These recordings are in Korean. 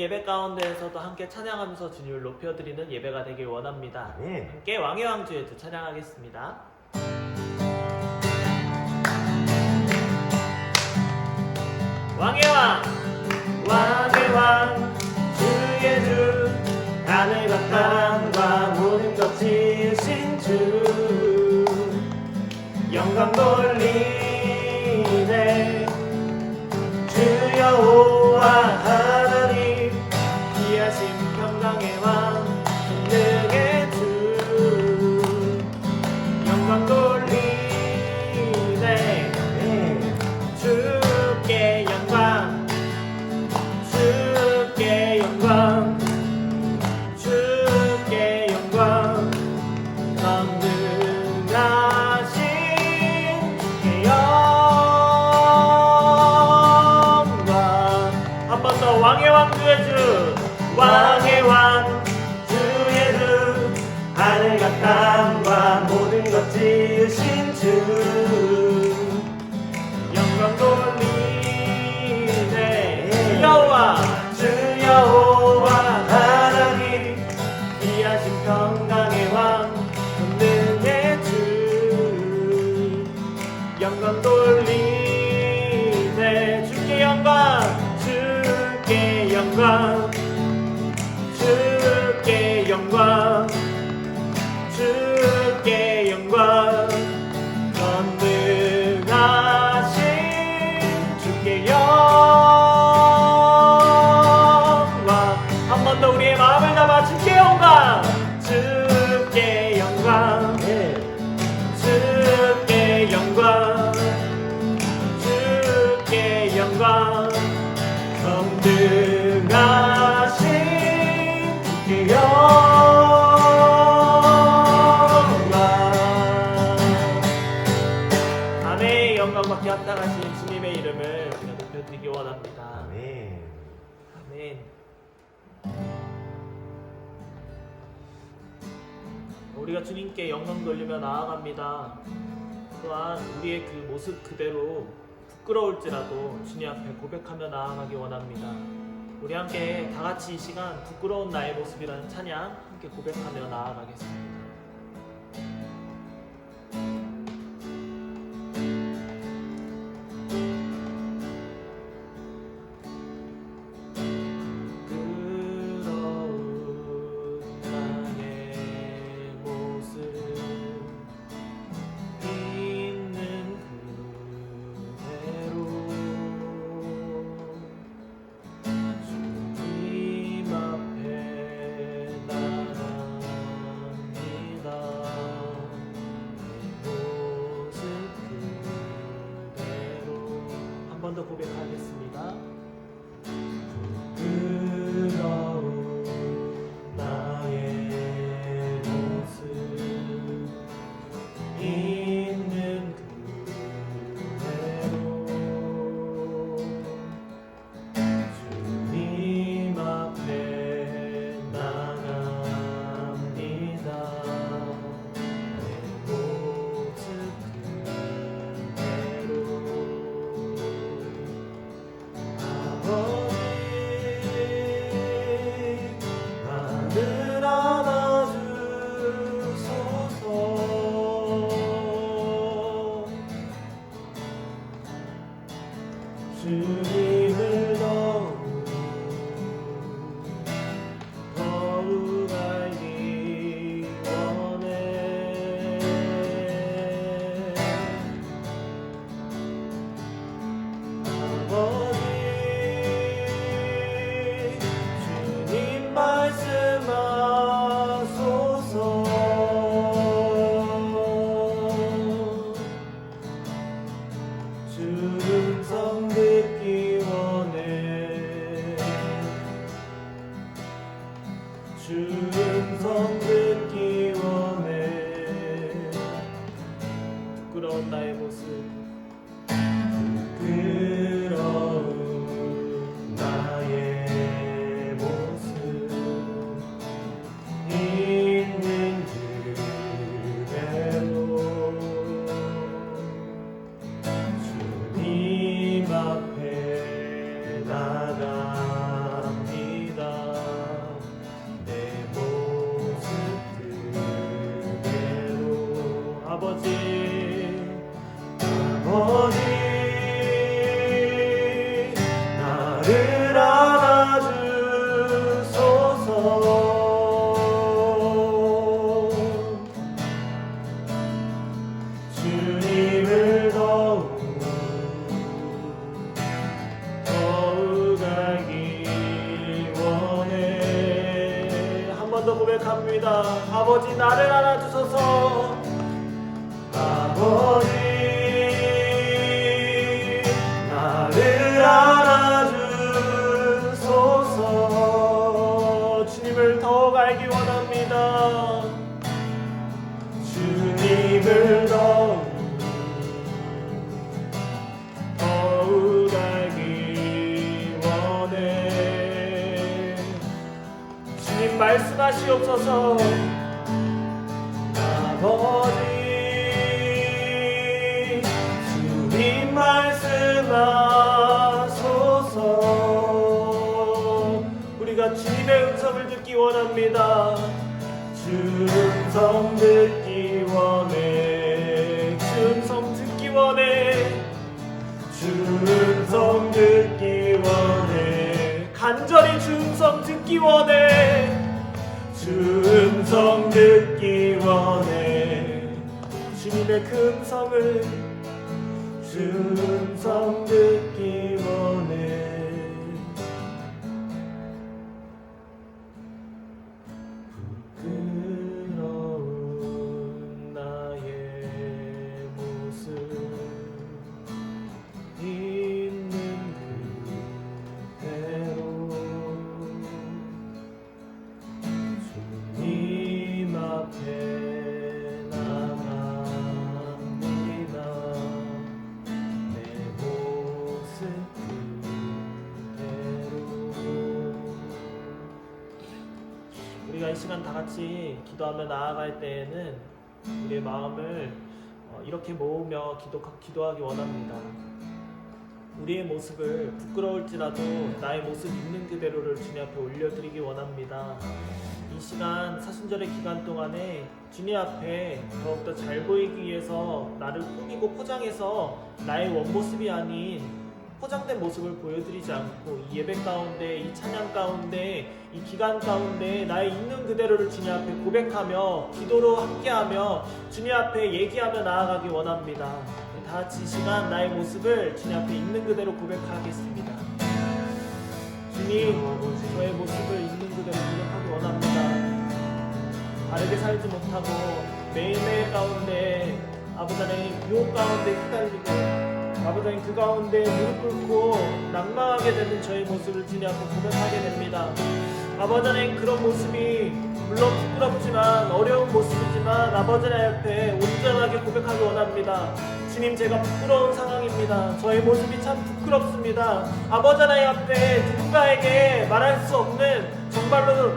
예배 가운데에서도 함께 찬양하면서 주님을 높여드리는 예배가 되길 원합니다. 함께 왕의 왕 주의 주 찬양하겠습니다. 왕의 왕, 왕의 왕, 주의 주, 하늘과 땅과 모든 것 지으신 주, 영광 돌리네. 주 여호와 하나님, 귀하신 평강의 왕, 전능의 주, 영광 돌리네. 주께 영광, 주께 영광, 주께 영광, 전능하신 주께 영광. 한 번 더 왕의 왕 주의 주, 왕의 왕 주의 주, 하늘과 땅과 모든 것 지으신 주, 영광 돌리네. 여호와, 주 여호와 하나님, 귀하신 평강의 왕, 전능의 주, 영광 돌리네. 주께 영광, 주께 영광, 주께 영광, 주께 영광, 전능하신 주께 영광. 한 번 더 우리의 마음을 담아 주께 영광, 주께 영광, 주께 영광, 주께 영광, 전능하신 주께 영광. 아멘. 영광받게 합당하신 주님의 이름을 우리가 높여드리기 원합니다. 아멘. 아멘. 우리가 주님께 영광 돌리며 나아갑니다. 또한 우리의 그 모습 그대로 부끄러울지라도 주님 앞에 고백하며 나아가기 원합니다. 우리 함께 다 같이 이 시간 부끄러운 나의 모습이라는 찬양 함께 고백하며 나아가겠습니다. 더 고백하겠습니다. 부끄러운 나의 모습 있는 그대로 주님 앞에 나갑니다. 내 모습 하늘 안아주소서. 주님을 더욱 알기 원해. 아버지, 주님 말씀하소서. 주 음성 듣기 원해. 주 음성 듣기 원해. 부끄러운 나의 모습, 부끄러운 나의 모습 있는 그대로 주님 앞에 나갑니다. 아버지 나를 알아주소서. 아버지 나를 알아주소서. 주님을 더욱 알기 원합니다. 주님을 더욱 알기 원해. 주님 말씀하시옵소서. 아버지 주님 말씀하소서. 우리가 주님의 음성을 듣기 원합니다. 주 음성 듣기 원해. 주 음성 듣기 원해. 주 음성 듣기 원해. 간절히 주 음성 듣기 원해. 주 음성 듣기 원해. 주님의 그 음성을 주 음성 듣기 원해. 부끄러운 나의 모습 있는 그대로 주님 앞에 나갑니다. 내 모습 그대로. 우리가 이 시간 다 같이 기도하며 나아갈 때에는 우리의 마음을 이렇게 모으며 기도하기 원합니다. 우리의 모습을 부끄러울지라도 나의 모습 있는 그대로를 주님 앞에 올려드리기 원합니다. 이 시간 사순절의 기간 동안에 주님 앞에 더욱더 잘 보이기 위해서 나를 꾸미고 포장해서 나의 원모습이 아닌 포장된 모습을 보여드리지 않고 이 예배 가운데, 이 찬양 가운데, 이 기간 가운데 나의 있는 그대로를 주님 앞에 고백하며 기도로 함께하며 주님 앞에 얘기하며 나아가기 원합니다. 다 같이 이 시간 나의 모습을 주님 앞에 있는 그대로 고백하겠습니다. 주님, 저의 모습을 있는 그대로 고백하기 원합니다. 바르게 살지 못하고 매일매일 가운데 아버지 하나님 유혹 가운데 휘달리고 아버지 하나님 그 가운데 무릎 꿇고 낙망하게 되는 저의 모습을 주님 앞에 고백하게 됩니다. 아버지 하나님 그런 모습이 물론 부끄럽지만 어려운 모습이지만 아버지 하나님 앞에 온전하게 고백하기 원합니다. 주님, 제가 부끄러운 상황입니다. 저의 모습이 참 부끄럽습니다. 아버지 하나님 앞에 누군가에게 말할 수 없는 정말로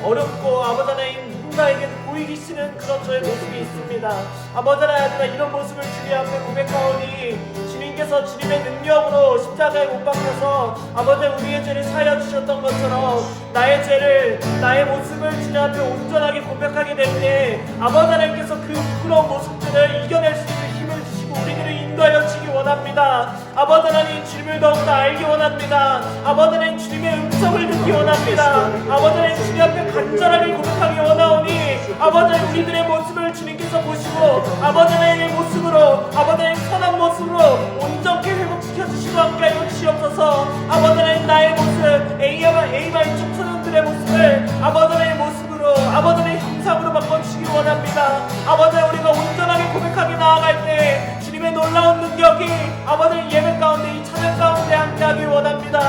어렵고 아버지 하나님 누군가에게 보이기 싫은 그런 저의 모습이 있습니다. 아버지 하나님 이런 모습을 주님 앞에 고백하오니 주님께서 주님의 능력으로 십자가에 못 박혀서 아버지 우리의 죄를 사하여 주셨던 것처럼 나의 죄를 나의 모습을 주님 앞에 온전하게 고백하게 될 때 아버지 하나님께서 그 부끄러운 모습들을 이겨낼 수 있는 힘을 주시고 우리들을 인도하여 주기 원합니다. 아버지 하나님 주님을 더욱더 알기 원합니다. 아버지 하나님 주님의 음성을 듣기 원합니다. 아버지 하나님 주님 앞에 간절하게 고백하기 원하오니 아버지 하나님 우리들의 모습을 주님께서 보시고 아버지 하나님의 모습으로 아버지 하나님 선한 모습으로 온전케 회복시켜 주시고 함께하여 주시옵소서. 아버지 하나님 나의 모습 A바인 청소년들의 모습을 아버지 하나님의 모습으로 아버지 하나님의 형상으로 바꿔주시기 원합니다. 아버지 하나님 우리가 온전하게 고백하게 나아갈 때 주님의 놀라운 능력이 아버지 하나님 예배 가운데 이 찬양 가운데 함께하기 원합니다.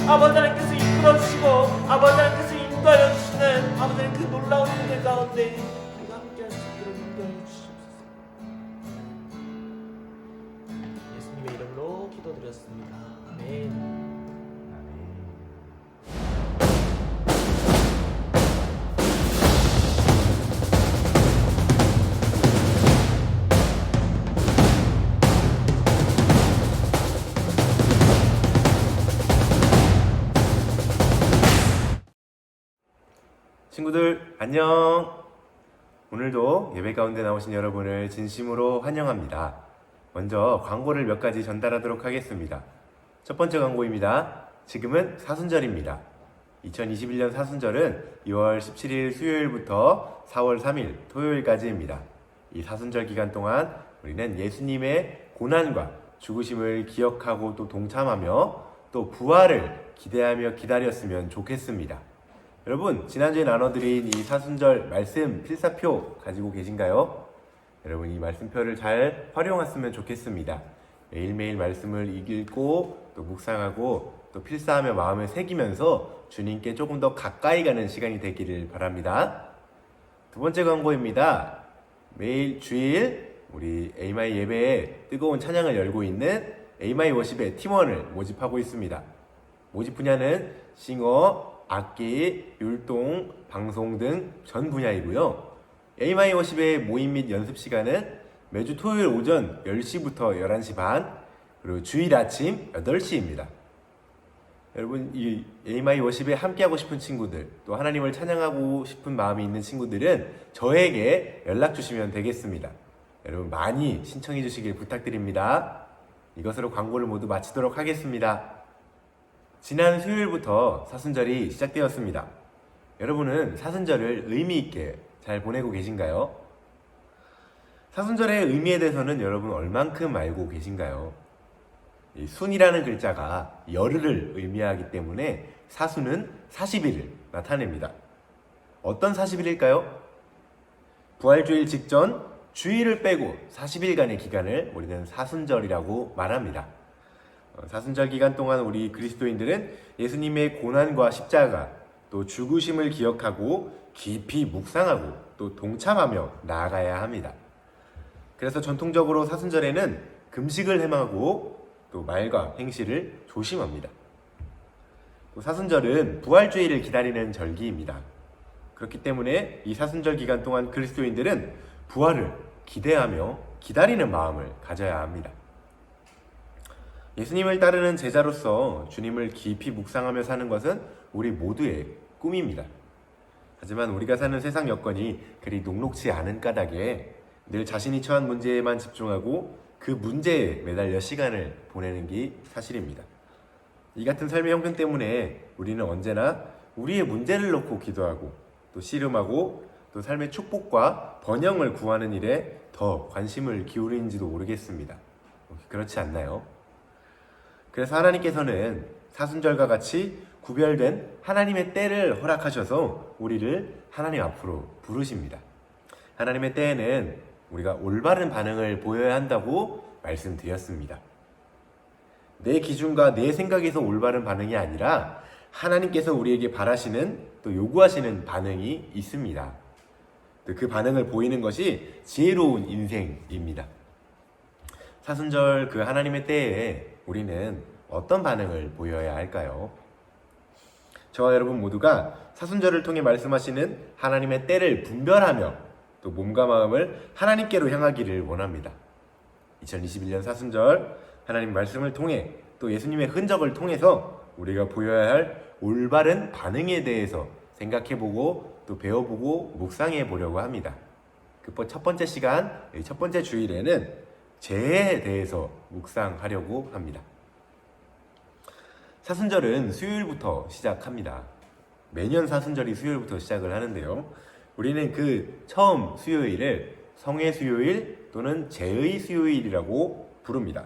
아버지 하나님께서 이끌어주시고 아버지 하나님께서 인도하여 주시는 아버지 하나님 그 놀라운 일들 가운데 우리가 함께할 수 있도록 인도하여 주시옵소서. 예수님의 이름으로 기도드렸습니다. 아멘. 친구들 안녕. 오늘도 예배 가운데 나오신 여러분을 진심으로 환영합니다. 먼저 광고를 몇 가지 전달하도록 하겠습니다. 첫 번째 광고입니다. 지금은 사순절입니다. 2021년 사순절은 2월 17일 수요일부터 4월 3일 토요일까지입니다. 이 사순절 기간 동안 우리는 예수님의 고난과 죽으심을 기억하고 또 동참하며 또 부활을 기대하며 기다렸으면 좋겠습니다. 여러분, 지난주에 나눠드린 이 사순절 말씀 필사표 가지고 계신가요? 여러분, 이 말씀표를 잘 활용했으면 좋겠습니다. 매일매일 말씀을 읽고 또 묵상하고 또 필사하며 마음에 새기면서 주님께 조금 더 가까이 가는 시간이 되기를 바랍니다. 두 번째 광고입니다. 매일 주일 우리 에이마이 예배에 뜨거운 찬양을 열고 있는 에이마이 워십의 팀원을 모집하고 있습니다. 모집 분야는 싱어, 악기, 율동, 방송 등 전 분야이고요. 에이마이 워십의 모임 및 연습 시간은 매주 토요일 오전 10시부터 11시 반, 그리고 주일 아침 8시입니다. 여러분, 이 에이마이 워십에 함께하고 싶은 친구들, 또 하나님을 찬양하고 싶은 마음이 있는 친구들은 저에게 연락 주시면 되겠습니다. 여러분, 많이 신청해 주시길 부탁드립니다. 이것으로 광고를 모두 마치도록 하겠습니다. 지난 수요일부터 사순절이 시작되었습니다. 여러분은 사순절을 의미 있게 잘 보내고 계신가요? 사순절의 의미에 대해서는 여러분 얼만큼 알고 계신가요? 이 순이라는 글자가 열흘을 의미하기 때문에 사순은 40일을 나타냅니다. 어떤 40일일까요? 부활주일 직전 주일을 빼고 40일간의 기간을 우리는 사순절이라고 말합니다. 사순절 기간 동안 우리 그리스도인들은 예수님의 고난과 십자가, 또 죽으심을 기억하고 깊이 묵상하고 또 동참하며 나아가야 합니다. 그래서 전통적으로 사순절에는 금식을 행하고 또 말과 행실을 조심합니다. 또 사순절은 부활주일을 기다리는 절기입니다. 그렇기 때문에 이 사순절 기간 동안 그리스도인들은 부활을 기대하며 기다리는 마음을 가져야 합니다. 예수님을 따르는 제자로서 주님을 깊이 묵상하며 사는 것은 우리 모두의 꿈입니다. 하지만 우리가 사는 세상 여건이 그리 녹록지 않은 까닭에 늘 자신이 처한 문제에만 집중하고 그 문제에 매달려 시간을 보내는 게 사실입니다. 이 같은 삶의 형편 때문에 우리는 언제나 우리의 문제를 놓고 기도하고 또 씨름하고 또 삶의 축복과 번영을 구하는 일에 더 관심을 기울이는지도 모르겠습니다. 그렇지 않나요? 그래서 하나님께서는 사순절과 같이 구별된 하나님의 때를 허락하셔서 우리를 하나님 앞으로 부르십니다. 하나님의 때에는 우리가 올바른 반응을 보여야 한다고 말씀드렸습니다. 내 기준과 내 생각에서 올바른 반응이 아니라 하나님께서 우리에게 바라시는 또 요구하시는 반응이 있습니다. 그 반응을 보이는 것이 지혜로운 인생입니다. 사순절 그 하나님의 때에 우리는 어떤 반응을 보여야 할까요? 저와 여러분 모두가 사순절을 통해 말씀하시는 하나님의 때를 분별하며 또 몸과 마음을 하나님께로 향하기를 원합니다. 2021년 사순절 하나님 말씀을 통해 또 예수님의 흔적을 통해서 우리가 보여야 할 올바른 반응에 대해서 생각해보고 또 배워보고 묵상해 보려고 합니다. 그 첫 번째 시간, 첫 번째 주일에는 죄에 대해서 묵상하려고 합니다. 사순절은 수요일부터 시작합니다. 매년 사순절이 수요일부터 시작을 하는데요. 우리는 그 처음 수요일을 성의 수요일 또는 죄의 수요일이라고 부릅니다.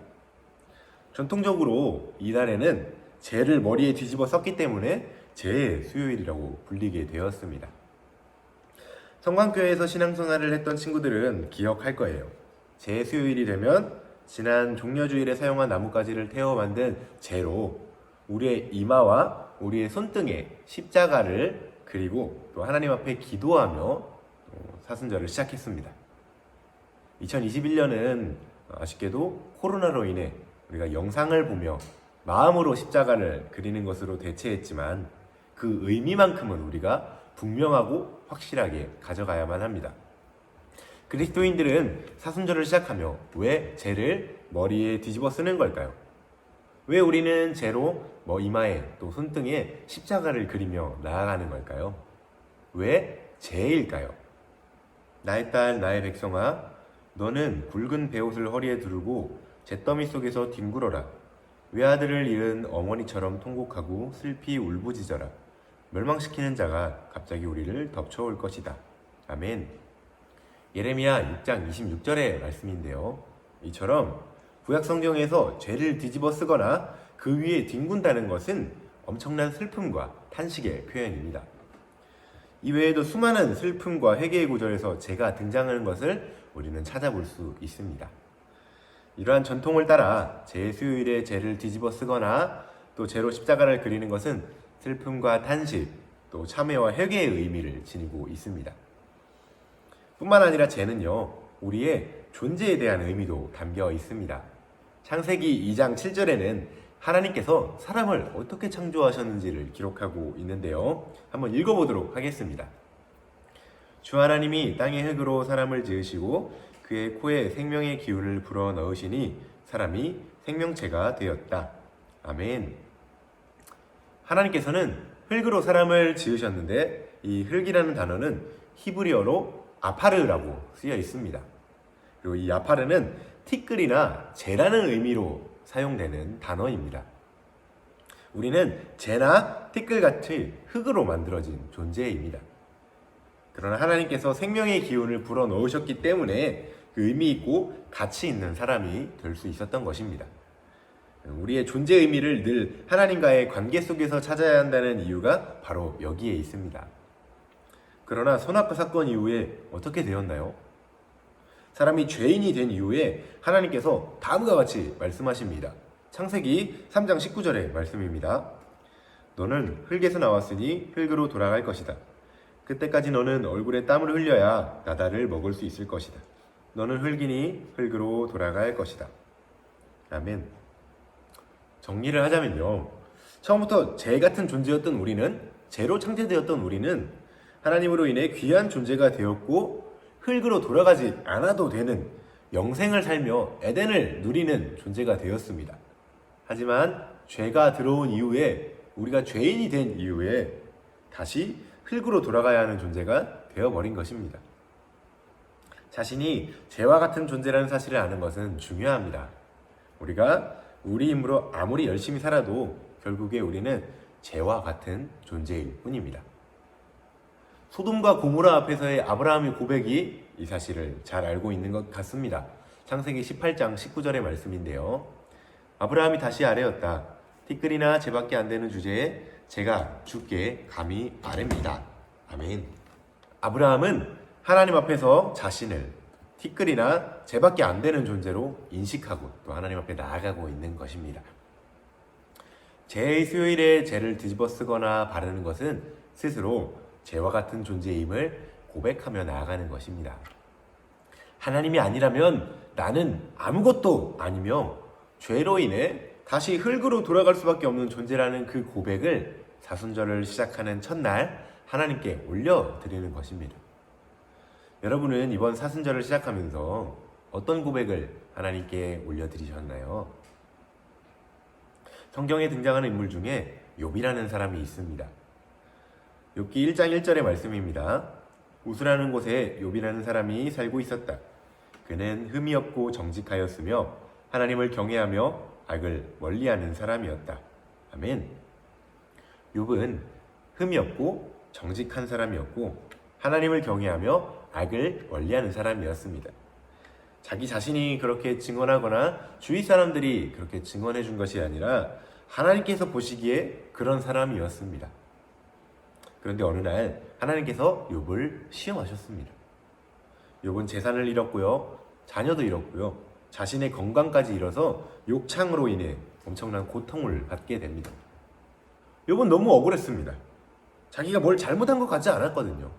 전통적으로 이날에는 죄를 머리에 뒤집어 썼기 때문에 죄의 수요일이라고 불리게 되었습니다. 성광교회에서 신앙생활을 했던 친구들은 기억할 거예요. 죄의 수요일이 되면 지난 종려주일에 사용한 나뭇가지를 태워 만든 재로 우리의 이마와 우리의 손등에 십자가를 그리고 또 하나님 앞에 기도하며 사순절을 시작했습니다. 2021년은 아쉽게도 코로나로 인해 우리가 영상을 보며 마음으로 십자가를 그리는 것으로 대체했지만 그 의미만큼은 우리가 분명하고 확실하게 가져가야만 합니다. 그리스도인들은 사순절을 시작하며 왜 죄를 머리에 뒤집어 쓰는 걸까요? 왜 우리는 죄로 이마에 또 손등에 십자가를 그리며 나아가는 걸까요? 왜 죄일까요? 나의 딸, 나의 백성아, 너는 굵은 베옷을 허리에 두르고 잿더미 속에서 뒹굴어라. 외아들을 잃은 어머니처럼 통곡하고 슬피 울부짖어라. 멸망시키는 자가 갑자기 우리를 덮쳐올 것이다. 아멘. 예레미야 6장 26절의 말씀인데요. 이처럼 구약성경에서 죄를 뒤집어 쓰거나 그 위에 뒹군다는 것은 엄청난 슬픔과 탄식의 표현입니다. 이외에도 수많은 슬픔과 회개의 구절에서 죄가 등장하는 것을 우리는 찾아볼 수 있습니다. 이러한 전통을 따라 제수요일에 죄를 뒤집어 쓰거나 또 죄로 십자가를 그리는 것은 슬픔과 탄식, 또 참회와 회개의 의미를 지니고 있습니다. 뿐만 아니라 죄는요, 우리의 존재에 대한 의미도 담겨 있습니다. 창세기 2장 7절에는 하나님께서 사람을 어떻게 창조하셨는지를 기록하고 있는데요. 한번 읽어보도록 하겠습니다. 주 하나님이 땅의 흙으로 사람을 지으시고 그의 코에 생명의 기운을 불어 넣으시니 사람이 생명체가 되었다. 아멘. 하나님께서는 흙으로 사람을 지으셨는데 이 흙이라는 단어는 히브리어로 아파르라고 쓰여 있습니다. 그리고 이 아파르는 티끌이나 재라는 의미로 사용되는 단어입니다. 우리는 재나 티끌같이 흙으로 만들어진 존재입니다. 그러나 하나님께서 생명의 기운을 불어 넣으셨기 때문에 그 의미 있고 가치 있는 사람이 될 수 있었던 것입니다. 우리의 존재 의미를 늘 하나님과의 관계 속에서 찾아야 한다는 이유가 바로 여기에 있습니다. 그러나 선악과 사건 이후에 어떻게 되었나요? 사람이 죄인이 된 이후에 하나님께서 다음과 같이 말씀하십니다. 창세기 3장 19절의 말씀입니다. 너는 흙에서 나왔으니 흙으로 돌아갈 것이다. 그때까지 너는 얼굴에 땀을 흘려야 나다를 먹을 수 있을 것이다. 너는 흙이니 흙으로 돌아갈 것이다. 아멘. 정리를 하자면요, 처음부터 재 같은 존재였던 우리는, 재로 창조되었던 우리는 하나님으로 인해 귀한 존재가 되었고 흙으로 돌아가지 않아도 되는 영생을 살며 에덴을 누리는 존재가 되었습니다. 하지만 죄가 들어온 이후에, 우리가 죄인이 된 이후에 다시 흙으로 돌아가야 하는 존재가 되어버린 것입니다. 자신이 죄와 같은 존재라는 사실을 아는 것은 중요합니다. 우리가 우리 힘으로 아무리 열심히 살아도 결국에 우리는 죄와 같은 존재일 뿐입니다. 소돔과 고모라 앞에서의 아브라함의 고백이 이 사실을 잘 알고 있는 것 같습니다. 창세기 18장 19절의 말씀인데요. 아브라함이 다시 아뢰었다. 티끌이나 재밖에 안 되는 주제에 제가 주께 감히 아뢰입니다. 아멘. 아브라함은 하나님 앞에서 자신을 티끌이나 재밖에 안 되는 존재로 인식하고 또 하나님 앞에 나아가고 있는 것입니다. 제수요일에 죄를 뒤집어 쓰거나 바르는 것은 스스로 죄와 같은 존재임을 고백하며 나아가는 것입니다. 하나님이 아니라면 나는 아무것도 아니며 죄로 인해 다시 흙으로 돌아갈 수밖에 없는 존재라는 그 고백을 사순절을 시작하는 첫날 하나님께 올려드리는 것입니다. 여러분은 이번 사순절을 시작하면서 어떤 고백을 하나님께 올려드리셨나요? 성경에 등장하는 인물 중에 욥이라는 사람이 있습니다. 욥기 1장 1절의 말씀입니다. 우스라는 곳에 욥이라는 사람이 살고 있었다. 그는 흠이 없고 정직하였으며 하나님을 경외하며 악을 멀리하는 사람이었다. 아멘. 욥은 흠이 없고 정직한 사람이었고 하나님을 경외하며 악을 멀리하는 사람이었습니다. 자기 자신이 그렇게 증언하거나 주위 사람들이 그렇게 증언해 준 것이 아니라 하나님께서 보시기에 그런 사람이었습니다. 그런데 어느 날 하나님께서 욥을 시험하셨습니다. 욥은 재산을 잃었고요, 자녀도 잃었고요, 자신의 건강까지 잃어서 욕창으로 인해 엄청난 고통을 받게 됩니다. 욥은 너무 억울했습니다. 자기가 뭘 잘못한 것 같지 않았거든요.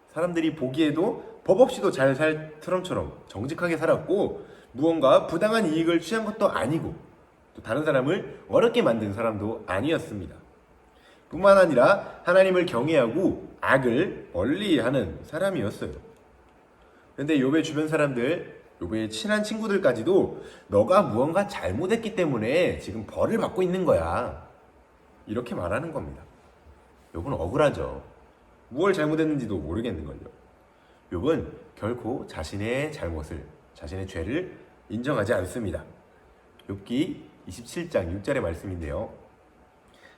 사람들이 보기에도 법 없이도 잘 살 트럼처럼 정직하게 살았고 무언가 부당한 이익을 취한 것도 아니고 또 다른 사람을 어렵게 만든 사람도 아니었습니다. 뿐만 아니라 하나님을 경외하고 악을 멀리하는 사람이었어요. 그런데 욥의 주변 사람들, 욥의 친한 친구들까지도 너가 무언가 잘못했기 때문에 지금 벌을 받고 있는 거야, 이렇게 말하는 겁니다. 욥은 억울하죠. 무엇을 잘못했는지도 모르겠는걸요. 욥은 결코 자신의 잘못을, 자신의 죄를 인정하지 않습니다. 욥기 27장 6절의 말씀인데요.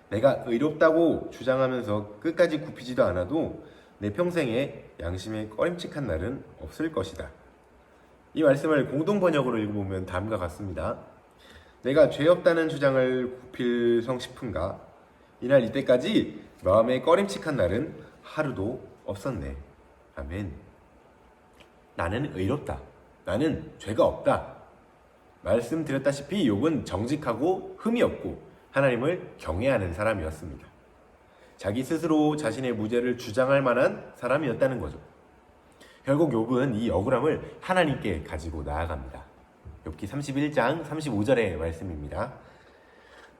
내가 의롭다고 주장하면서 끝까지 굽히지도 않아도 내 평생에 양심에 꺼림칙한 날은 없을 것이다. 이 말씀을 공동번역으로 읽어보면 다음과 같습니다. 내가 죄 없다는 주장을 굽힐 성 싶은가? 이날 이때까지 마음에 꺼림칙한 날은 하루도 없었네. 아멘. 나는 의롭다. 나는 죄가 없다. 말씀드렸다시피 욥은 정직하고 흠이 없고 하나님을 경외하는 사람이었습니다. 자기 스스로 자신의 무죄를 주장할 만한 사람이었다는 거죠. 결국 욥은 이 억울함을 하나님께 가지고 나아갑니다. 욥기 31장 35절의 말씀입니다.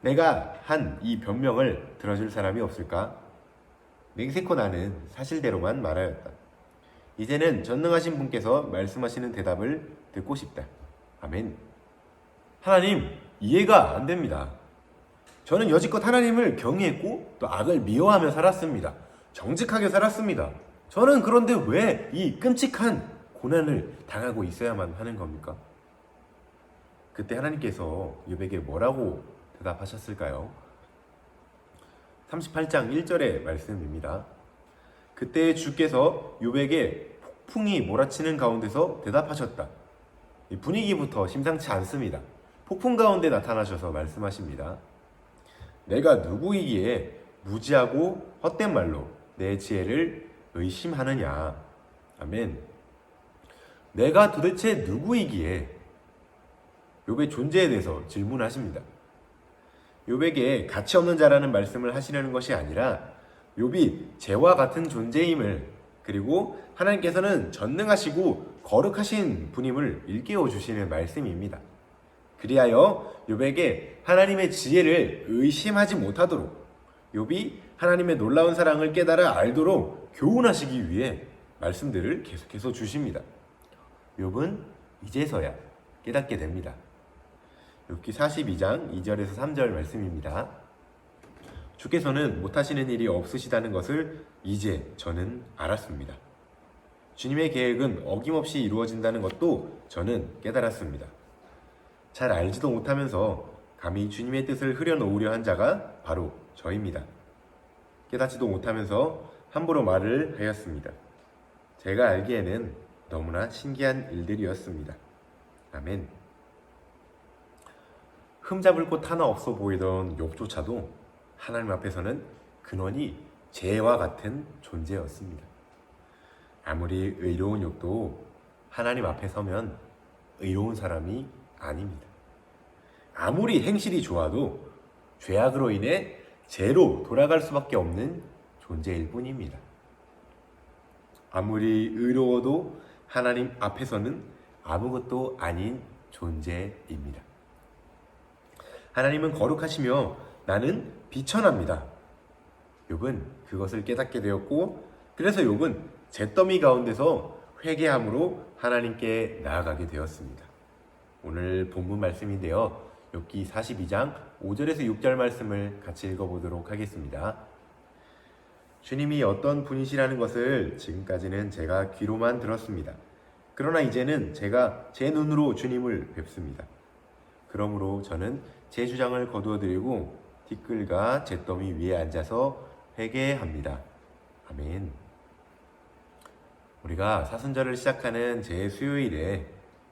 내가 한 이 변명을 들어줄 사람이 없을까? 맹세코 나는 사실대로만 말하였다. 이제는 전능하신 분께서 말씀하시는 대답을 듣고 싶다. 아멘. 하나님, 이해가 안 됩니다. 저는 여지껏 하나님을 경외했고 또 악을 미워하며 살았습니다. 정직하게 살았습니다. 저는 그런데 왜 이 끔찍한 고난을 당하고 있어야만 하는 겁니까? 그때 하나님께서 욥에게 뭐라고 대답하셨을까요? 38장 1절의 말씀입니다. 그때 주께서 욥에게 폭풍이 몰아치는 가운데서 대답하셨다. 이 분위기부터 심상치 않습니다. 폭풍 가운데 나타나셔서 말씀하십니다. 내가 누구이기에 무지하고 헛된 말로 내 지혜를 의심하느냐. 아멘. 내가 도대체 누구이기에? 욥의 존재에 대해서 질문하십니다. 욥에게 가치 없는 자라는 말씀을 하시려는 것이 아니라 욥이 죄와 같은 존재임을, 그리고 하나님께서는 전능하시고 거룩하신 분임을 일깨워 주시는 말씀입니다. 그리하여 욥에게 하나님의 지혜를 의심하지 못하도록, 욥이 하나님의 놀라운 사랑을 깨달아 알도록 교훈하시기 위해 말씀들을 계속해서 주십니다. 욥은 이제서야 깨닫게 됩니다. 욥기 42장 2절에서 3절 말씀입니다. 주께서는 못하시는 일이 없으시다는 것을 이제 저는 알았습니다. 주님의 계획은 어김없이 이루어진다는 것도 저는 깨달았습니다. 잘 알지도 못하면서 감히 주님의 뜻을 흐려놓으려 한 자가 바로 저입니다. 깨닫지도 못하면서 함부로 말을 하였습니다. 제가 알기에는 너무나 신기한 일들이었습니다. 아멘. 흠잡을 곳 하나 없어 보이던 욥조차도 하나님 앞에서는 근원이 죄와 같은 존재였습니다. 아무리 의로운 욥도 하나님 앞에 서면 의로운 사람이 아닙니다. 아무리 행실이 좋아도 죄악으로 인해 죄로 돌아갈 수밖에 없는 존재일 뿐입니다. 아무리 의로워도 하나님 앞에서는 아무것도 아닌 존재입니다. 하나님은 거룩하시며 나는 비천합니다. 욥은 그것을 깨닫게 되었고, 그래서 욥은 잿더미 가운데서 회개함으로 하나님께 나아가게 되었습니다. 오늘 본문 말씀인데요, 욥기 42장 5절에서 6절 말씀을 같이 읽어보도록 하겠습니다. 주님이 어떤 분이시라는 것을 지금까지는 제가 귀로만 들었습니다. 그러나 이제는 제가 제 눈으로 주님을 뵙습니다. 그러므로 저는 제 주장을 거두어드리고 티끌과 잿더미 위에 앉아서 회개합니다. 아멘. 우리가 사순절을 시작하는 제 수요일에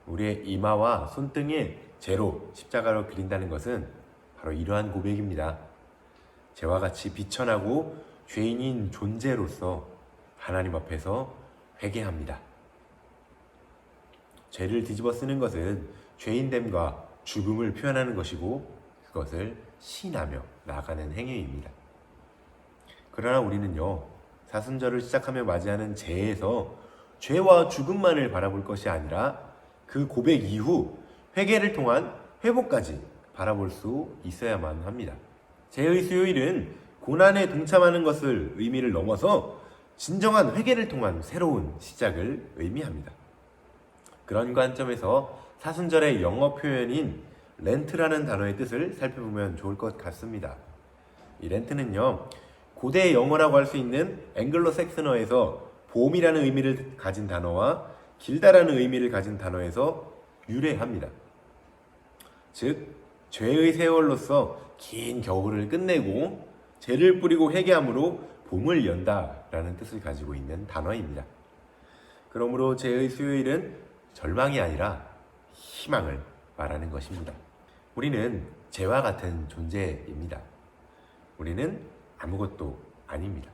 우리의 이마와 손등에 죄로 십자가로 그린다는 것은 바로 이러한 고백입니다. 죄와 같이 비천하고 죄인인 존재로서 하나님 앞에서 회개합니다. 죄를 뒤집어 쓰는 것은 죄인됨과 죽음을 표현하는 것이고, 그것을 시인하며 나아가는 행위입니다. 그러나 우리는요, 사순절을 시작하며 맞이하는 죄에서 죄와 죽음만을 바라볼 것이 아니라 그 고백 이후 회개를 통한 회복까지 바라볼 수 있어야만 합니다. 죄의 수요일은 고난에 동참하는 것을 의미를 넘어서 진정한 회개를 통한 새로운 시작을 의미합니다. 그런 관점에서 사순절의 영어 표현인 렌트라는 단어의 뜻을 살펴보면 좋을 것 같습니다. 이 렌트는요, 고대 영어라고 할 수 있는 앵글로 색슨어에서 봄이라는 의미를 가진 단어와 길다라는 의미를 가진 단어에서 유래합니다. 즉, 죄의 세월로서 긴 겨울을 끝내고 죄를 뿌리고 회개함으로 봄을 연다라는 뜻을 가지고 있는 단어입니다. 그러므로 죄의 수요일은 절망이 아니라 희망을 말하는 것입니다. 우리는 죄와 같은 존재입니다. 우리는 아무것도 아닙니다.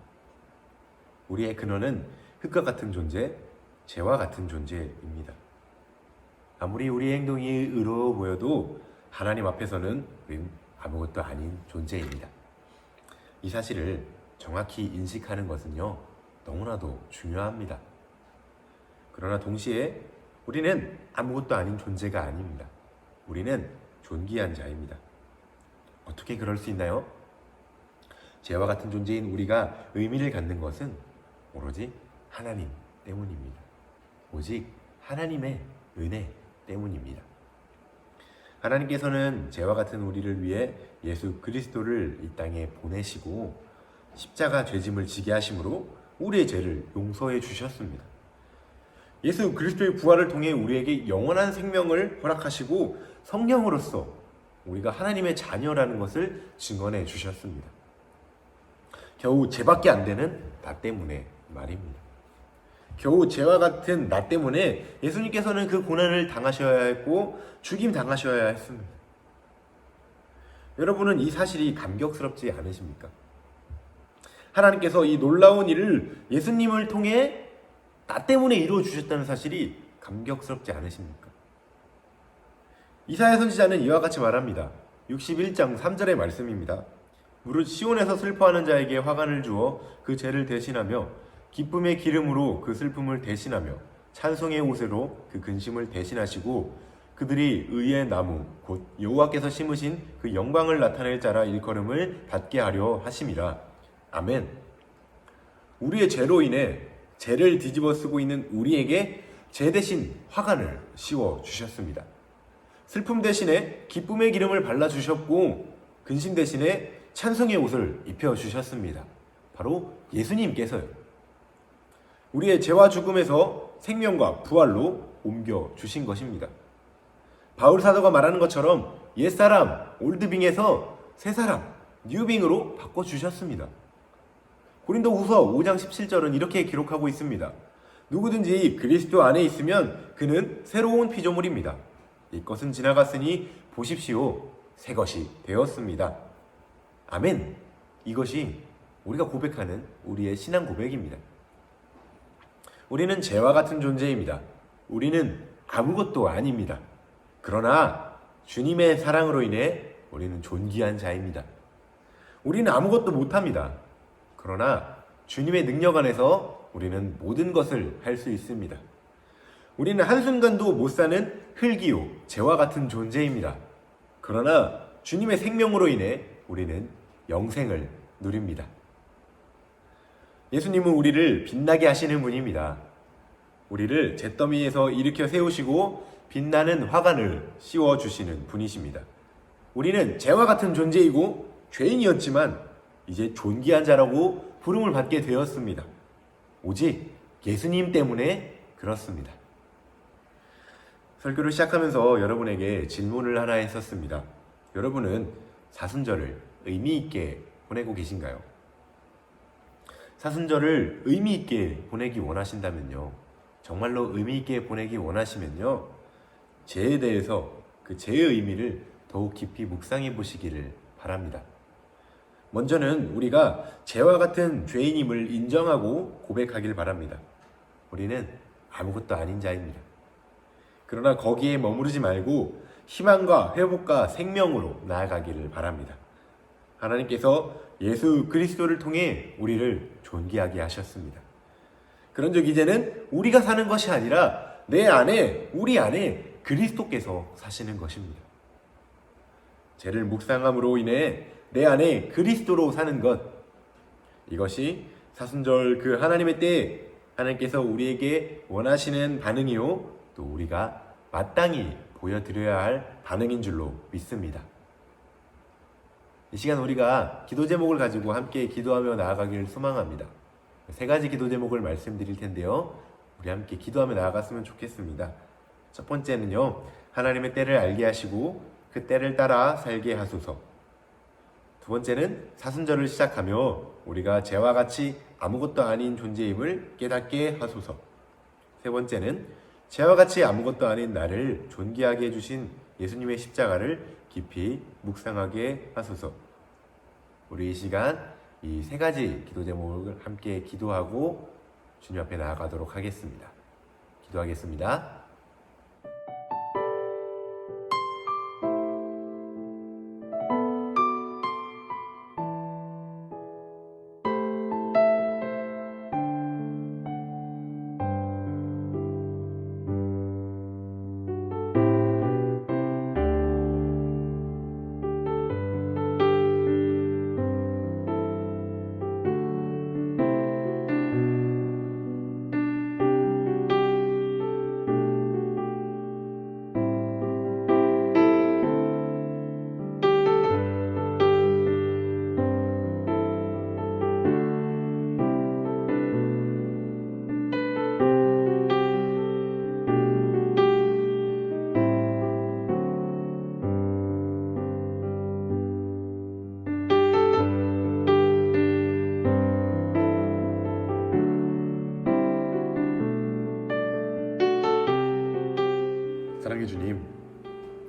우리의 근원은 흙과 같은 존재, 죄와 같은 존재입니다. 아무리 우리의 행동이 의로워 보여도 하나님 앞에서는 우리는 아무것도 아닌 존재입니다. 이 사실을 정확히 인식하는 것은요, 너무나도 중요합니다. 그러나 동시에 우리는 아무것도 아닌 존재가 아닙니다. 우리는 존귀한 자입니다. 어떻게 그럴 수 있나요? 죄와 같은 존재인 우리가 의미를 갖는 것은 오로지 하나님 때문입니다. 오직 하나님의 은혜 때문입니다. 하나님께서는 죄와 같은 우리를 위해 예수 그리스도를 이 땅에 보내시고 십자가 죄짐을 지게 하심으로 우리의 죄를 용서해 주셨습니다. 예수 그리스도의 부활을 통해 우리에게 영원한 생명을 허락하시고 성령으로서 우리가 하나님의 자녀라는 것을 증언해 주셨습니다. 겨우 죄밖에 안 되는 나 때문에 말입니다. 겨우 죄와 같은 나 때문에 예수님께서는 그 고난을 당하셔야 했고 죽임 당하셔야 했습니다. 여러분은 이 사실이 감격스럽지 않으십니까? 하나님께서 이 놀라운 일을 예수님을 통해 나 때문에 이루어 주셨다는 사실이 감격스럽지 않으십니까? 이사야 선지자는 이와 같이 말합니다. 61장 3절의 말씀입니다. 무릇 시온에서 슬퍼하는 자에게 화관을 주어 그 죄를 대신하며 기쁨의 기름으로 그 슬픔을 대신하며 찬송의 옷으로 그 근심을 대신하시고 그들이 의의 나무 곧 여호와께서 심으신 그 영광을 나타낼 자라 일컬음을 받게 하려 하심이라. 아멘. 우리의 죄로 인해 죄를 뒤집어 쓰고 있는 우리에게 죄 대신 화관을 씌워 주셨습니다. 슬픔 대신에 기쁨의 기름을 발라주셨고 근심 대신에 찬송의 옷을 입혀주셨습니다. 바로 예수님께서요. 우리의 죄와 죽음에서 생명과 부활로 옮겨주신 것입니다. 바울 사도가 말하는 것처럼 옛사람, 올드빙에서 새사람, 뉴빙으로 바꿔주셨습니다. 고린도 후서 5장 17절은 이렇게 기록하고 있습니다. 누구든지 그리스도 안에 있으면 그는 새로운 피조물입니다. 이것은 지나갔으니 보십시오. 새 것이 되었습니다. 아멘. 이것이 우리가 고백하는 우리의 신앙 고백입니다. 우리는 죄와 같은 존재입니다. 우리는 아무것도 아닙니다. 그러나 주님의 사랑으로 인해 우리는 존귀한 자입니다. 우리는 아무것도 못합니다. 그러나 주님의 능력 안에서 우리는 모든 것을 할 수 있습니다. 우리는 한순간도 못 사는 흙이요 죄와 같은 존재입니다. 그러나 주님의 생명으로 인해 우리는 영생을 누립니다. 예수님은 우리를 빛나게 하시는 분입니다. 우리를 잿더미에서 일으켜 세우시고 빛나는 화관을 씌워주시는 분이십니다. 우리는 죄와 같은 존재이고 죄인이었지만 이제 존귀한 자라고 부름을 받게 되었습니다. 오직 예수님 때문에 그렇습니다. 설교를 시작하면서 여러분에게 질문을 하나 했었습니다. 여러분은 사순절을 의미 있게 보내고 계신가요? 사순절을 의미 있게 보내기 원하신다면요. 정말로 의미 있게 보내기 원하시면요. 죄에 대해서 그 죄의 의미를 더욱 깊이 묵상해 보시기를 바랍니다. 먼저는 우리가 죄와 같은 죄인임을 인정하고 고백하길 바랍니다. 우리는 아무것도 아닌 자입니다. 그러나 거기에 머무르지 말고 희망과 회복과 생명으로 나아가기를 바랍니다. 하나님께서 예수 그리스도를 통해 우리를 존귀하게 하셨습니다. 그런즉 이제는 우리가 사는 것이 아니라 내 안에, 우리 안에 그리스도께서 사시는 것입니다. 죄를 묵상함으로 인해 내 안에 그리스도로 사는 것, 이것이 사순절 그 하나님의 때에 하나님께서 우리에게 원하시는 반응이요 또 우리가 마땅히 보여드려야 할 반응인 줄로 믿습니다. 이 시간 우리가 기도 제목을 가지고 함께 기도하며 나아가기를 소망합니다. 세 가지 기도 제목을 말씀드릴 텐데요. 우리 함께 기도하며 나아갔으면 좋겠습니다. 첫 번째는요. 하나님의 때를 알게 하시고 그 때를 따라 살게 하소서. 두 번째는 사순절을 시작하며 우리가 죄와 같이 아무것도 아닌 존재임을 깨닫게 하소서. 세 번째는 죄와 같이 아무것도 아닌 나를 존귀하게 해주신 예수님의 십자가를 깊이 묵상하게 하소서. 우리 이 시간 이 세 가지 기도 제목을 함께 기도하고 주님 앞에 나아가도록 하겠습니다. 기도하겠습니다. 사랑해 주님,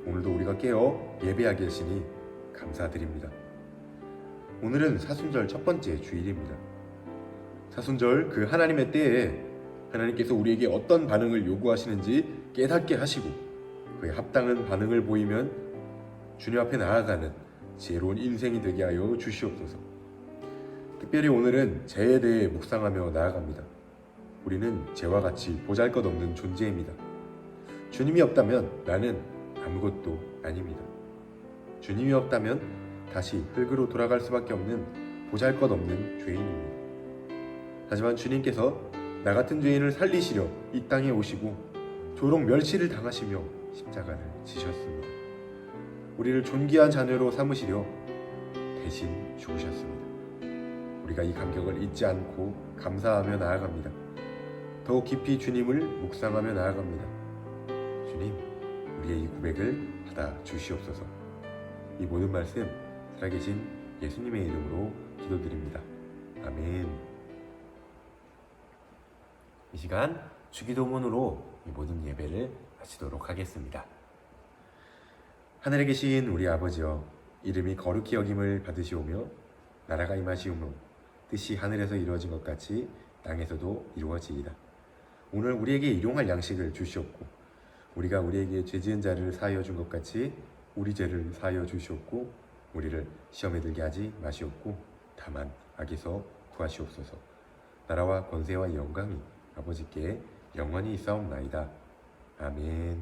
오늘도 우리가 깨어 예배하게 하시니 감사드립니다. 오늘은 사순절 첫 번째 주일입니다. 사순절 그 하나님의 때에 하나님께서 우리에게 어떤 반응을 요구하시는지 깨닫게 하시고 그에 합당한 반응을 보이면 주님 앞에 나아가는 지혜로운 인생이 되게 하여 주시옵소서. 특별히 오늘은 죄에 대해 묵상하며 나아갑니다. 우리는 죄와 같이 보잘것없는 존재입니다. 주님이 없다면 나는 아무것도 아닙니다. 주님이 없다면 다시 흙으로 돌아갈 수밖에 없는 보잘것없는 죄인입니다. 하지만 주님께서 나 같은 죄인을 살리시려 이 땅에 오시고 조롱 멸시를 당하시며 십자가를 지셨습니다. 우리를 존귀한 자녀로 삼으시려 대신 죽으셨습니다. 우리가 이 감격을 잊지 않고 감사하며 나아갑니다. 더욱 깊이 주님을 묵상하며 나아갑니다. 주님, 우리의 이 고백을 받아 주시옵소서. 이 모든 말씀 살아계신 예수님의 이름으로 기도드립니다. 아멘. 이 시간 주기도문으로 이 모든 예배를 마치도록 하겠습니다. 하늘에 계신 우리 아버지여, 이름이 거룩히 여김을 받으시오며 나라가 임하시오며 뜻이 하늘에서 이루어진 것 같이 땅에서도 이루어지이다. 오늘 우리에게 일용할 양식을 주시옵고 우리가 우리에게 죄 지은 자를 사하여 준 것 같이 우리 죄를 사하여 주시옵고 우리를 시험에 들게 하지 마시옵고 다만 악에서 구하시옵소서. 나라와 권세와 영광이 아버지께 영원히 있사옵나이다. 아멘.